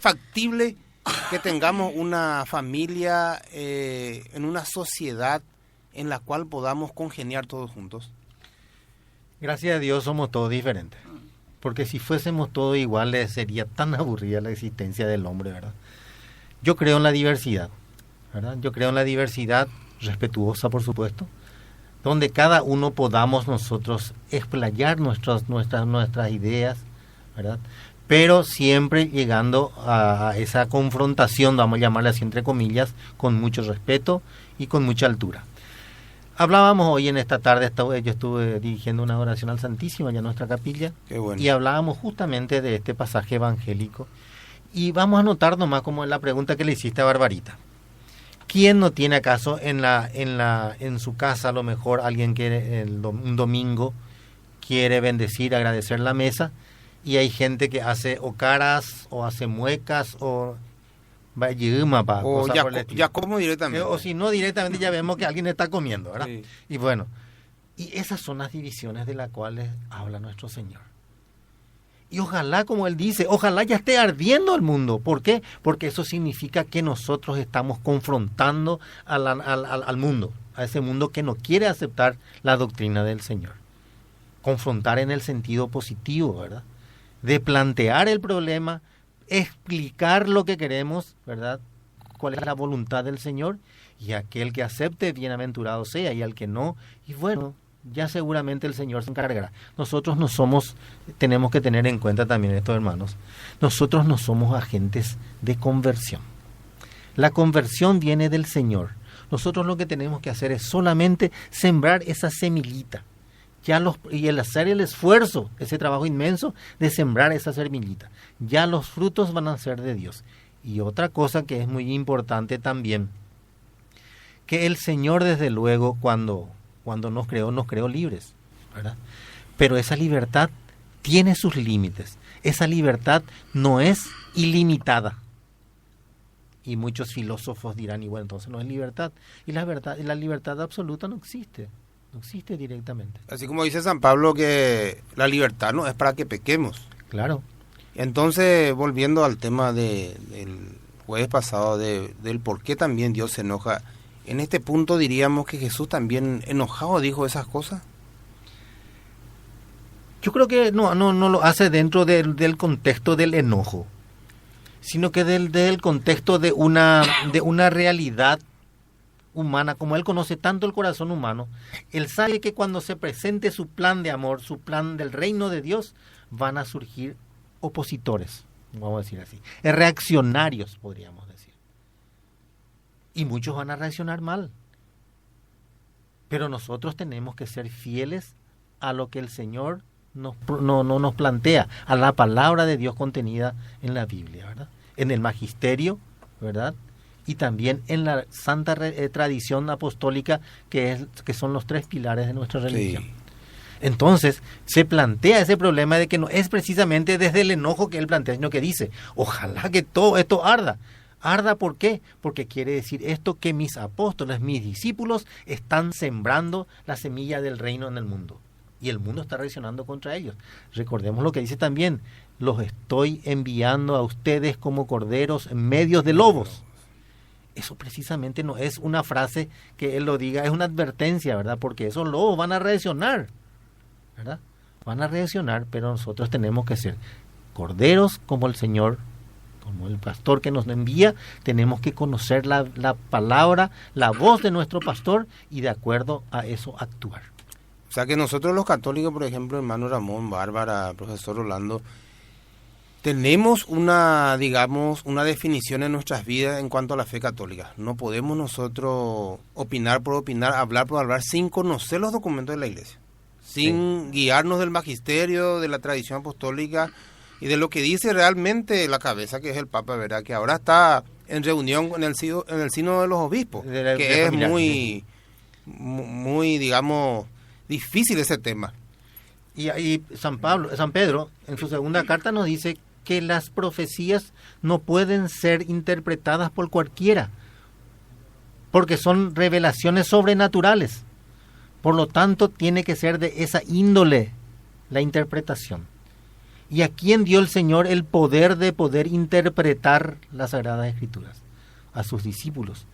factible que tengamos una familia en una sociedad en la cual podamos congeniar todos juntos? Gracias a Dios somos todos diferentes. Porque si fuésemos todos iguales sería tan aburrida la existencia del hombre, ¿verdad? Yo creo en la diversidad, ¿verdad? Yo creo en la diversidad respetuosa, por supuesto, donde cada uno podamos nosotros explayar nuestras ideas, ¿verdad? Pero siempre llegando a esa confrontación, vamos a llamarla así entre comillas, con mucho respeto y con mucha altura. Hablábamos hoy en esta tarde, yo estuve dirigiendo una oración al Santísimo allá en nuestra capilla. Qué bueno. Y hablábamos justamente de este pasaje evangélico. Y vamos a notar nomás como en la pregunta que le hiciste a Barbarita. ¿Quién no tiene acaso en su casa a lo mejor alguien que un domingo quiere bendecir, agradecer la mesa, y hay gente que hace o caras o hace muecas o ya como directamente, o si no directamente ya vemos que alguien está comiendo, ¿verdad? Sí. Y bueno, y esas son las divisiones de las cuales habla nuestro Señor. Y ojalá, como Él dice, ojalá ya esté ardiendo el mundo. ¿Por qué? Porque eso significa que nosotros estamos confrontando al mundo, a ese mundo que no quiere aceptar la doctrina del Señor. Confrontar en el sentido positivo, ¿verdad? De plantear el problema, explicar lo que queremos, ¿verdad? Cuál es la voluntad del Señor, y aquel que acepte, bienaventurado sea, y al que no, y bueno, ya seguramente el Señor se encargará. Nosotros no somos, tenemos que tener en cuenta también esto, hermanos, nosotros no somos agentes de conversión. La conversión viene del Señor. Nosotros lo que tenemos que hacer es solamente sembrar esa semillita, y el hacer el esfuerzo, ese trabajo inmenso de sembrar esa semillita. Ya los frutos van a ser de Dios. Y otra cosa que es muy importante también, que el Señor desde luego cuando nos creó libres, ¿verdad? Pero esa libertad tiene sus límites. Esa libertad no es ilimitada. Y muchos filósofos dirán, y bueno, entonces no es libertad. Y la libertad absoluta no existe. No existe directamente. Así como dice San Pablo que la libertad no es para que pequemos. Claro. Entonces, volviendo al tema del jueves pasado, del por qué también Dios se enoja, en este punto diríamos que Jesús también enojado dijo esas cosas. Yo creo que no lo hace dentro del contexto del enojo, sino que del contexto de una realidad humana. Como Él conoce tanto el corazón humano, Él sabe que cuando se presente su plan de amor, su plan del reino de Dios, van a surgir opositores, vamos a decir así, reaccionarios, podríamos decir. Y muchos van a reaccionar mal. Pero nosotros tenemos que ser fieles a lo que el Señor nos plantea, a la palabra de Dios contenida en la Biblia, ¿verdad? En el magisterio, ¿verdad? Y también en la santa tradición apostólica que son los tres pilares de nuestra religión. Sí. Entonces se plantea ese problema de que no es precisamente desde el enojo que él plantea, sino que dice, ojalá que todo esto arda. ¿Arda por qué? Porque quiere decir esto, que mis apóstoles, mis discípulos, están sembrando la semilla del reino en el mundo. Y el mundo está reaccionando contra ellos. Recordemos lo que dice también, los estoy enviando a ustedes como corderos en medio de lobos. Eso precisamente no es una frase que él lo diga, es una advertencia, ¿verdad? Porque esos lobos van a reaccionar, ¿verdad? Van a reaccionar, pero nosotros tenemos que ser corderos como el Señor, como el pastor que nos envía. Tenemos que conocer la palabra, la voz de nuestro pastor, y de acuerdo a eso actuar. O sea que nosotros los católicos, por ejemplo, hermano Ramón, Bárbara, profesor Rolando, tenemos una definición en nuestras vidas en cuanto a la fe católica. No podemos nosotros opinar por opinar, hablar por hablar, sin conocer los documentos de la Iglesia, sin guiarnos del magisterio, de la tradición apostólica y de lo que dice realmente la cabeza, que es el Papa, ¿verdad? Que ahora está en reunión en el sínodo de los obispos, que es muy, digamos, difícil ese tema. Y ahí San Pedro, en su segunda carta nos dice que las profecías no pueden ser interpretadas por cualquiera, porque son revelaciones sobrenaturales. Por lo tanto, tiene que ser de esa índole la interpretación. ¿Y a quién dio el Señor el poder de poder interpretar las Sagradas Escrituras? A sus discípulos.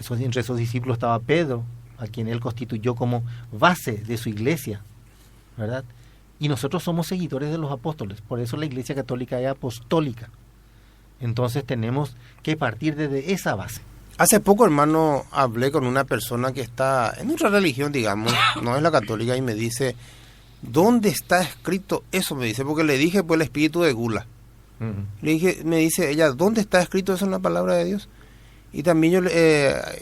Entre esos discípulos estaba Pedro, a quien él constituyó como base de su iglesia, ¿verdad? Y nosotros somos seguidores de los apóstoles, por eso la Iglesia Católica es apostólica. Entonces tenemos que partir desde esa base. Hace poco, hermano, hablé con una persona que está en otra religión, digamos, no es la católica, y me dice, ¿dónde está escrito eso? Me dice, porque le dije, pues, el espíritu de gula. Le dije, me dice ella, ¿dónde está escrito eso en la palabra de Dios? Y también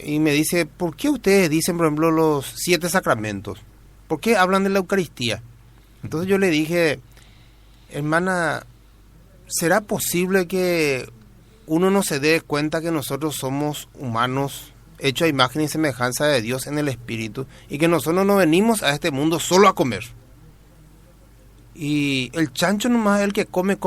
y me dice, ¿por qué ustedes dicen, por ejemplo, los 7 sacramentos? ¿Por qué hablan de la Eucaristía? Entonces yo le dije, hermana, ¿será posible que uno no se dé cuenta que nosotros somos humanos, hechos a imagen y semejanza de Dios en el Espíritu, y que nosotros no venimos a este mundo solo a comer? Y el chancho nomás es el que come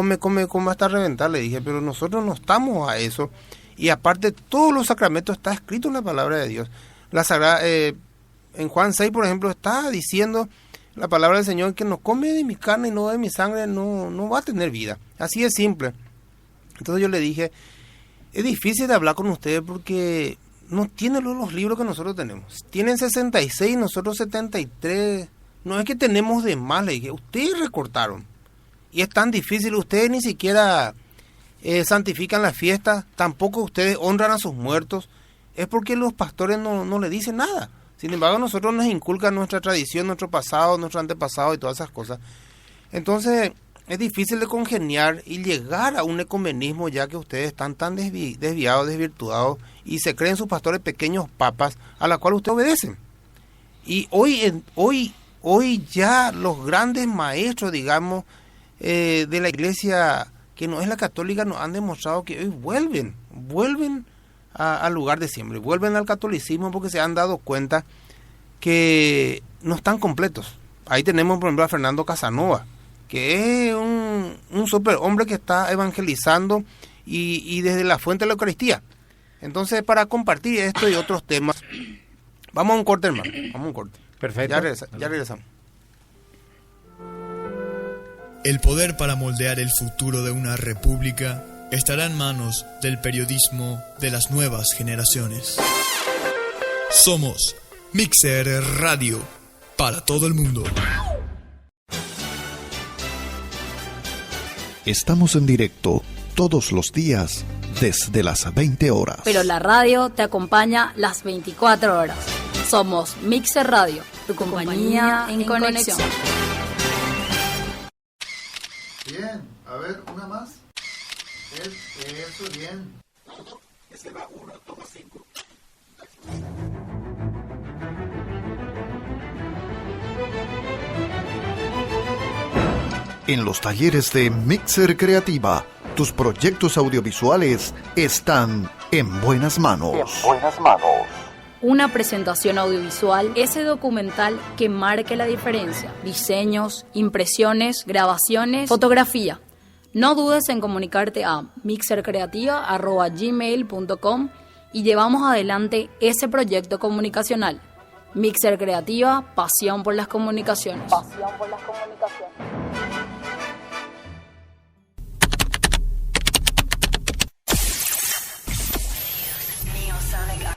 hasta reventar, le dije, pero nosotros no estamos a eso. Y aparte, todos los sacramentos está escrito en la palabra de Dios. La Sagrada, en Juan 6, por ejemplo, está diciendo la palabra del Señor que no come de mi carne y no de mi sangre, no va a tener vida. Así es simple. Entonces yo le dije, es difícil de hablar con ustedes porque no tienen los libros que nosotros tenemos. Tienen 66, nosotros 73. No es que tenemos de más, le dije, ustedes recortaron. Y es tan difícil, ustedes ni siquiera santifican la fiesta, tampoco ustedes honran a sus muertos. Es porque los pastores no le dicen nada. Sin embargo, nosotros nos inculcan nuestra tradición, nuestro pasado, nuestro antepasado y todas esas cosas. Entonces, es difícil de congeniar y llegar a un ecumenismo, ya que ustedes están tan desviados, desvirtuados, y se creen sus pastores pequeños papas a la cual ustedes obedecen. Y hoy ya los grandes maestros, digamos, de la iglesia que no es la católica, nos han demostrado que hoy vuelven al lugar de siempre, vuelven al catolicismo porque se han dado cuenta que no están completos. Ahí tenemos, por ejemplo, a Fernando Casanova, que es un superhombre que está evangelizando y desde la fuente de la Eucaristía. Entonces, para compartir esto y otros temas, vamos a un corte, hermano, vamos a un corte. Perfecto. Ya regresamos. El poder para moldear el futuro de una república estará en manos del periodismo de las nuevas generaciones. Somos Mixer Radio, para todo el mundo. Estamos en directo todos los días desde las 20 horas. Pero la radio te acompaña las 24 horas. Somos Mixer Radio, tu compañía en conexión. Bien, a ver, una más. Eso, bien. Ese va 1,5. En los talleres de Mixer Creativa, tus proyectos audiovisuales están en buenas manos. Una presentación audiovisual, ese documental que marque la diferencia. Diseños, impresiones, grabaciones, fotografía. No dudes en comunicarte a mixercreativa@gmail.com y llevamos adelante ese proyecto comunicacional. Mixer Creativa, pasión por las comunicaciones.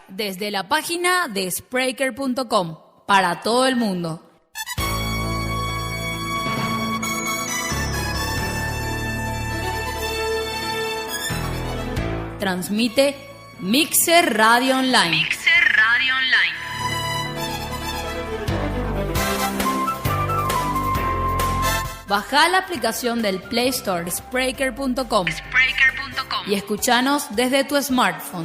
Desde la página de Spreaker.com, para todo el mundo. Transmite Mixer Radio Online. Baja la aplicación del Play Store Spreaker.com y escúchanos desde tu smartphone.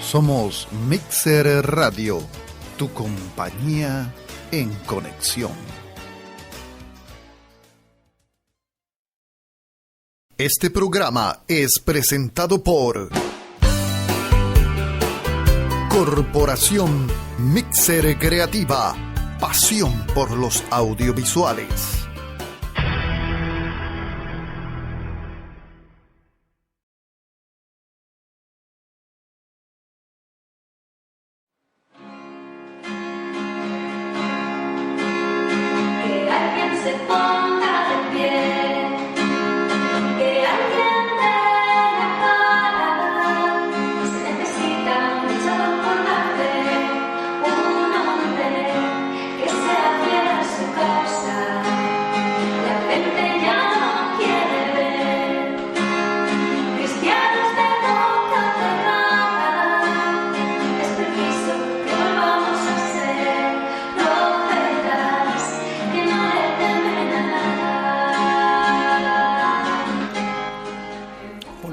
Somos Mixer Radio, tu compañía en conexión. Este programa es presentado por Corporación Mixer Creativa, pasión por los audiovisuales.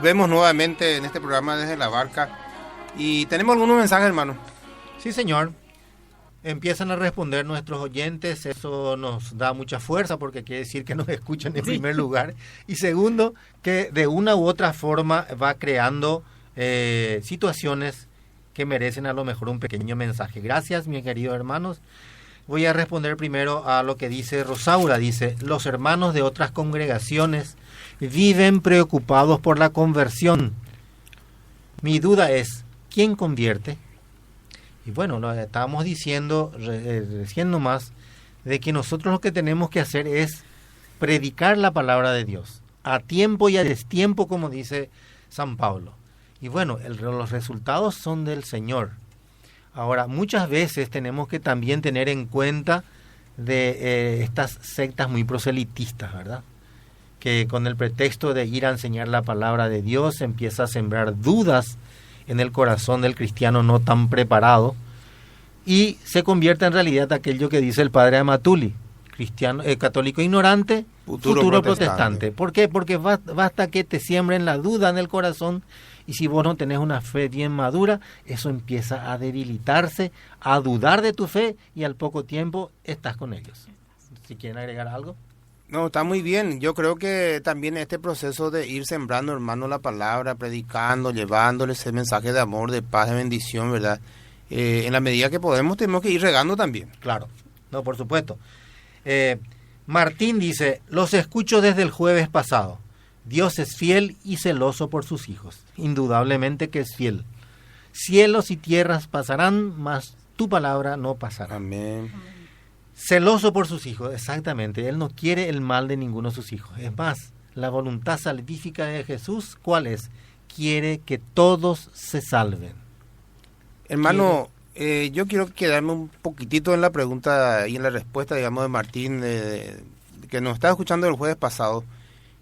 volvemos nuevamente en este programa desde la barca. Y tenemos algunos mensajes, hermano. Sí, señor. Empiezan a responder nuestros oyentes, eso nos da mucha fuerza porque quiere decir que nos escuchan en primer lugar. Y segundo, que de una u otra forma va creando situaciones que merecen a lo mejor un pequeño mensaje. Gracias, mis queridos hermanos. Voy a responder primero a lo que dice Rosaura. Dice, los hermanos de otras congregaciones viven preocupados por la conversión. Mi duda es, ¿quién convierte? Y bueno, lo estábamos diciendo recién nomás, de que nosotros lo que tenemos que hacer es predicar la palabra de Dios, a tiempo y a destiempo, como dice San Pablo. Y bueno, los resultados son del Señor. Ahora, muchas veces tenemos que también tener en cuenta de estas sectas muy proselitistas, ¿verdad? Que con el pretexto de ir a enseñar la palabra de Dios empieza a sembrar dudas en el corazón del cristiano no tan preparado y se convierte en realidad aquello que dice el padre Amatuli, cristiano, católico ignorante, futuro protestante. ¿Por qué? Porque basta que te siembren la duda en el corazón y si vos no tenés una fe bien madura, eso empieza a debilitarse, a dudar de tu fe y al poco tiempo estás con ellos. Si quieren agregar algo. No, está muy bien. Yo creo que también este proceso de ir sembrando, hermano, la palabra, predicando, llevándole ese mensaje de amor, de paz, de bendición, ¿verdad? En la medida que podemos, tenemos que ir regando también. Claro, no, por supuesto. Martín dice, los escucho desde el jueves pasado. Dios es fiel y celoso por sus hijos. Indudablemente que es fiel. Cielos y tierras pasarán, mas tu palabra no pasará. Amén. Celoso por sus hijos, exactamente. Él no quiere el mal de ninguno de sus hijos. Es más, la voluntad salvífica de Jesús, ¿cuál es? Quiere que todos se salven. Hermano, yo quiero quedarme un poquitito en la pregunta y en la respuesta, digamos, de Martín, que nos estaba escuchando el jueves pasado.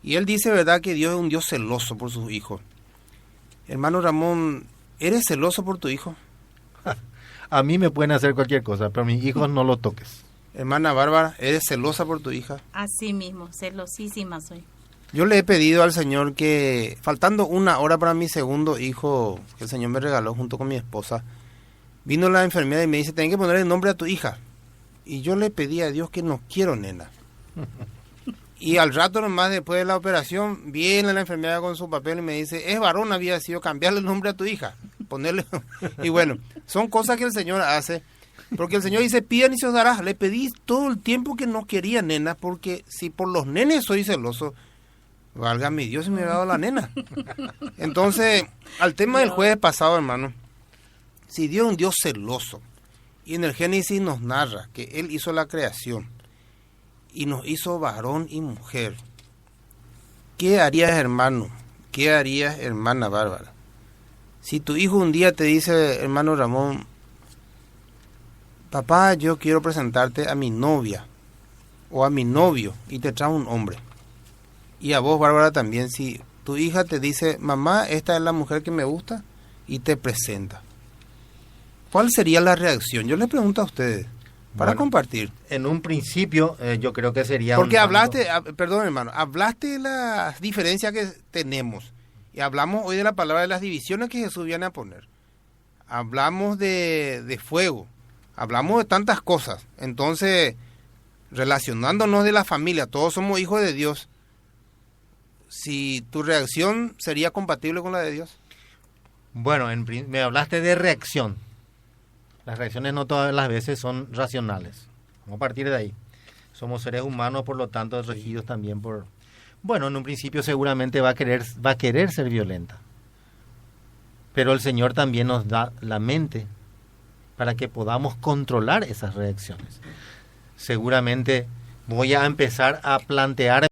Y él dice, ¿verdad?, que Dios es un Dios celoso por sus hijos. Hermano Ramón, ¿eres celoso por tu hijo? A mí me pueden hacer cualquier cosa, pero a mis hijos no lo toques. Hermana Bárbara, ¿eres celosa por tu hija? Así mismo, celosísima soy. Yo le he pedido al Señor que, faltando una hora para mi segundo hijo, que el Señor me regaló junto con mi esposa, vino la enfermera y me dice, tenés que poner el nombre a tu hija. Y yo le pedí a Dios que no quiero nena. Y al rato nomás después de la operación, viene la enfermera con su papel y me dice, es varón, había sido cambiarle el nombre a tu hija. Ponerle. Y bueno, son cosas que el Señor hace. Porque el Señor dice, pidan y se os dará. Le pedí todo el tiempo que no quería nena, porque si por los nenes soy celoso, válgame Dios si me hubiera dado la nena. Entonces, al tema del jueves pasado, hermano, si Dios es un Dios celoso, y en el Génesis nos narra que Él hizo la creación, y nos hizo varón y mujer, ¿qué harías, hermano? ¿Qué harías, hermana Bárbara? Si tu hijo un día te dice, hermano Ramón, papá, yo quiero presentarte a mi novia o a mi novio, y te trae un hombre. Y a vos, Bárbara, también, si tu hija te dice, mamá, esta es la mujer que me gusta, y te presenta, ¿cuál sería la reacción? Yo les pregunto a ustedes, para compartir. En un principio, yo creo que sería... Porque perdón hermano, hablaste de las diferencias que tenemos, y hablamos hoy de la palabra de las divisiones que Jesús viene a poner. Hablamos de fuego, hablamos de tantas cosas. Entonces, relacionándonos de la familia, todos somos hijos de Dios. Si tu reacción sería compatible con la de Dios. Bueno, me hablaste de reacción. Las reacciones no todas las veces son racionales. Vamos a partir de ahí. Somos seres humanos, por lo tanto, regidos también por... Bueno, en un principio seguramente va a querer ser violenta. Pero el Señor también nos da la mente para que podamos controlar esas reacciones. Seguramente voy a empezar a plantear